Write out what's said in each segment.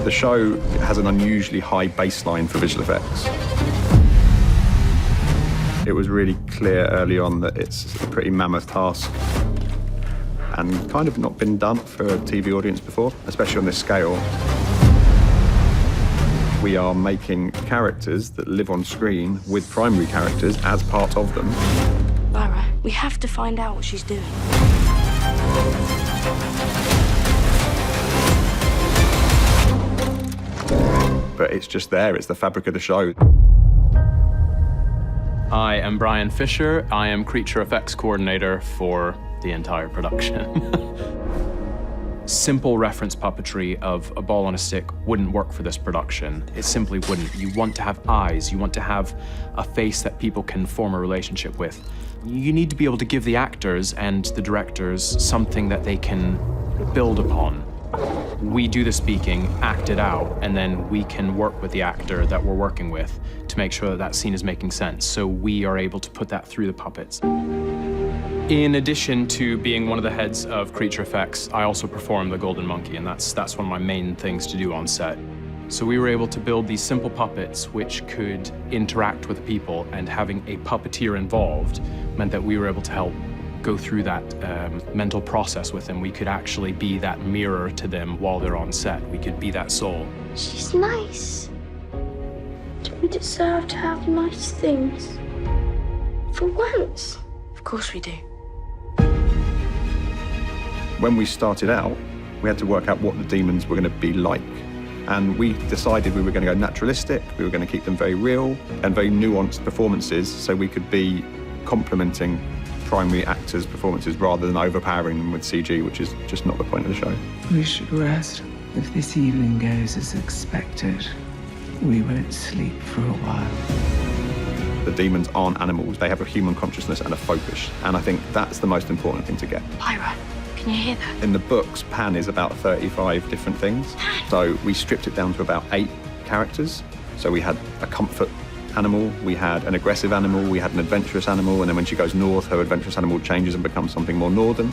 The show has an unusually high baseline for visual effects. It was really clear early on that it's a pretty mammoth task and kind of not been done for a TV audience before, especially on this scale. We are making characters that live on screen with primary characters as part of them. Lyra, we have to find out what she's doing. But it's just there, it's the fabric of the show. I am Brian Fisher. I am creature effects coordinator for the entire production. Simple reference puppetry of a ball on a stick wouldn't work for this production. It simply wouldn't. You want to have eyes. You want to have a face that people can form a relationship with. You need to be able to give the actors and the directors something that they can build upon. We do the speaking, act it out, and then we can work with the actor that we're working with to make sure that that scene is making sense, so we are able to put that through the puppets. In addition to being one of the heads of creature effects, I also perform the Golden Monkey, and that's one of my main things to do on set. So we were able to build these simple puppets which could interact with people, and having a puppeteer involved meant that we were able to help go through that mental process with them. We could actually be that mirror to them while they're on set. We could be that soul. She's nice. Do we deserve to have nice things? For once. Of course we do. When we started out, we had to work out what the demons were going to be like. And we decided we were going to go naturalistic, we were going to keep them very real and very nuanced performances, so we could be complementing primary actors' performances rather than overpowering them with CG, which is just not the point of the show. We should rest. If this evening goes as expected, we won't sleep for a while. The demons aren't animals, they have a human consciousness and a focus, and I think that's the most important thing to get. Lyra, can you hear that? In the books, Pan is about 35 different things, so we stripped it down to about 8 characters. So we had a comfort animal, we had an aggressive animal, we had an adventurous animal, and then when she goes north, her adventurous animal changes and becomes something more northern.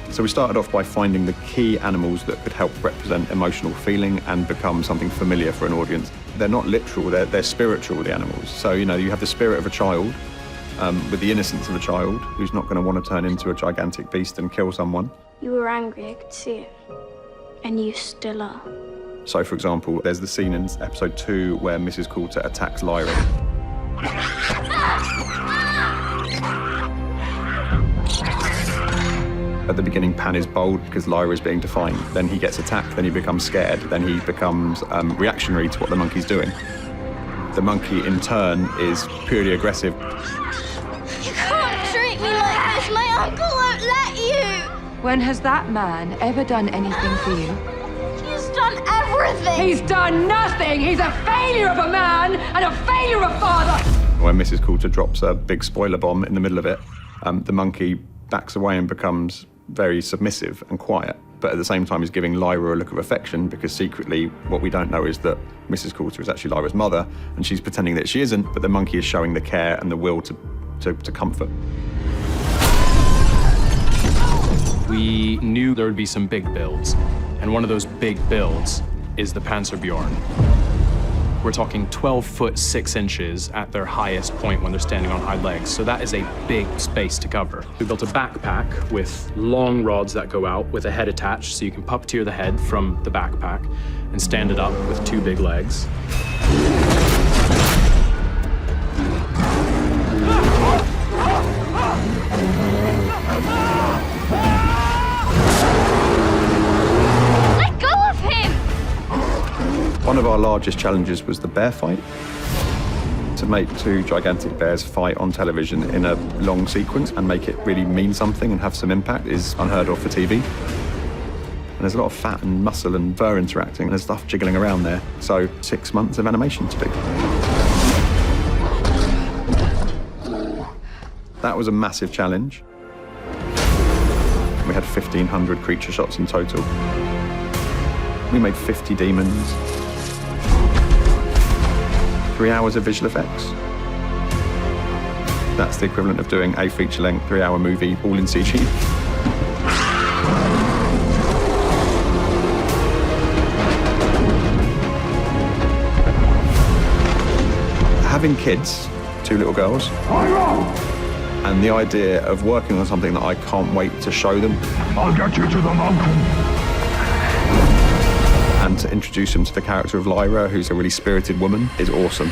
So we started off by finding the key animals that could help represent emotional feeling and become something familiar for an audience. They're not literal, they're spiritual, the animals. So, you know, you have the spirit of a child with the innocence of a child who's not going to want to turn into a gigantic beast and kill someone. You were angry, I could see it. And you still are. So, for example, there's the scene in episode 2 where Mrs. Coulter attacks Lyra. At the beginning, Pan is bold because Lyra is being defiant. Then he gets attacked, then he becomes scared, then he becomes reactionary to what the monkey's doing. The monkey, in turn, is purely aggressive. You can't treat me like this! My uncle won't let you! When has that man ever done anything for you? He's done everything! He's done nothing! He's a failure of a man and a failure of father! When Mrs. Coulter drops a big spoiler bomb in the middle of it, the monkey backs away and becomes very submissive and quiet, but at the same time is giving Lyra a look of affection, because secretly what we don't know is that Mrs. Coulter is actually Lyra's mother, and she's pretending that she isn't, but the monkey is showing the care and the will to comfort. We knew there would be some big builds, and one of those big builds is the Panzerbjorn. We're talking 12 foot 6 inches at their highest point when they're standing on hind legs, so that is a big space to cover. We built a backpack with long rods that go out with a head attached, so you can puppeteer the head from the backpack and stand it up with 2 big legs. One of our largest challenges was the bear fight. To make 2 gigantic bears fight on television in a long sequence and make it really mean something and have some impact is unheard of for TV. And there's a lot of fat and muscle and fur interacting, and there's stuff jiggling around there. So 6 months of animation to do. That was a massive challenge. We had 1,500 creature shots in total. We made 50 demons. 3 hours of visual effects. That's the equivalent of doing a feature-length 3-hour movie all in CG. having kids, 2 little girls, and the idea of working on something that I can't wait to show them. I'll get you to the mountain. And to introduce them to the character of Lyra, who's a really spirited woman, is awesome.